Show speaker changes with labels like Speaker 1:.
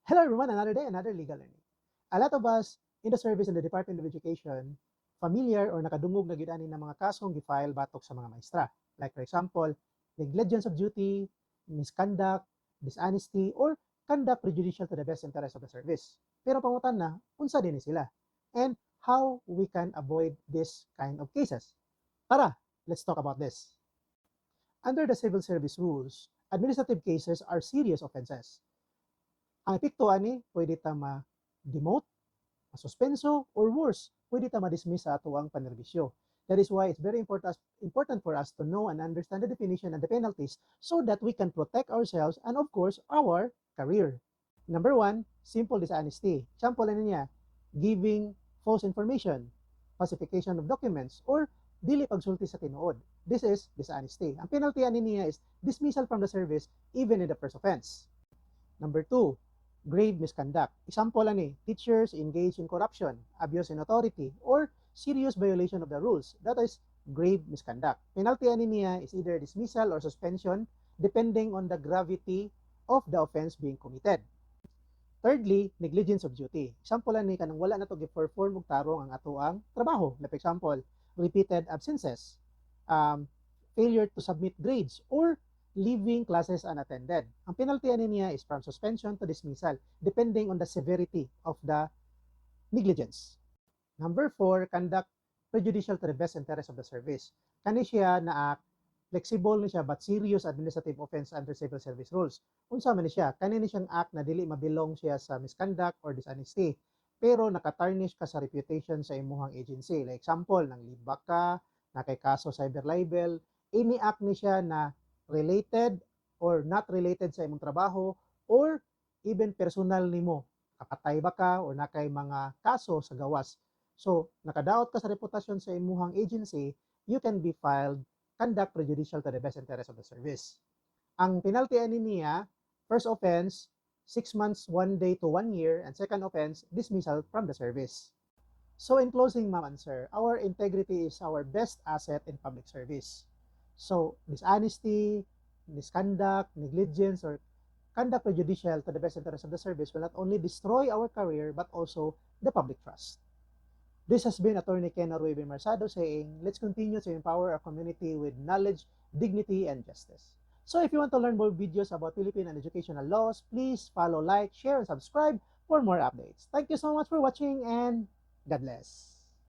Speaker 1: Hello everyone, another day, another legal learning. A lot of us in the service in the Department of Education, familiar or nakadungog na gyud ani ng mga kasong gifile batok sa mga maestra. Like for example, negligence of duty, misconduct, dishonesty, or conduct prejudicial to the best interest of the service. Pero pangutan na, unsa din ni sila? And how we can avoid this kind of cases. Tara, let's talk about this. Under the civil service rules, administrative cases are serious offenses. Ang epekto ani, pwede ta ma-demote, ma-suspenso, or worse, pwede ta ma-dismiss sa ato ang panerbisyo. That is why it's very important for us to know and understand the definition and the penalties so that we can protect ourselves and of course, our career. Number one, simple dishonesty. Example ano niya, giving false information, falsification of documents, or dili pagsulti sa tinuod. This is dishonesty. Ang penalty ani niya is dismissal from the service even in the first offense. Number two, grave misconduct. Example ani, teachers engage in corruption, abuse in authority, or serious violation of the rules. That is grave misconduct. Penalty ani niya is either dismissal or suspension depending on the gravity of the offense being committed. Thirdly, negligence of duty. Example ani kanang wala na to gi-perform og tarong ang ato ang trabaho. Like for example, repeated absences, failure to submit grades, or leaving classes unattended. Ang penalty ani niya is from suspension to dismissal depending on the severity of the negligence. Number 4, conduct prejudicial to the best interest of the service. Kani siya na flexible ni siya but serious administrative offense under civil service rules. Unsa man ni siya? Kani ni siyang act na dili mabilong siya sa misconduct or dishonesty pero nakatarnish ka sa reputation sa imuhang agency. Like example, nang libak ka, na kay kaso cyber libel, any act ni siya na related or not related sa imong trabaho or even personal nimo, kapatay ba ka or nakay mga kaso sa gawas. So, nakadaot ka sa reputasyon sa imuhang agency, you can be filed conduct prejudicial to the best interest of the service. Ang penalty ani niya, first offense, 6 months, 1 day to 1 year, and second offense, dismissal from the service. So in closing, ma'am and sir, our integrity is our best asset in public service. So dishonesty, misconduct, negligence, or conduct prejudicial to the best interest of the service will not only destroy our career but also the public trust. This has been Attorney Ken Arroyo Marsado saying, let's continue to empower our community with knowledge, dignity, and justice. So if you want to learn more videos about Philippine and educational laws, please follow, like, share, and subscribe for more updates. Thank you so much for watching and God bless.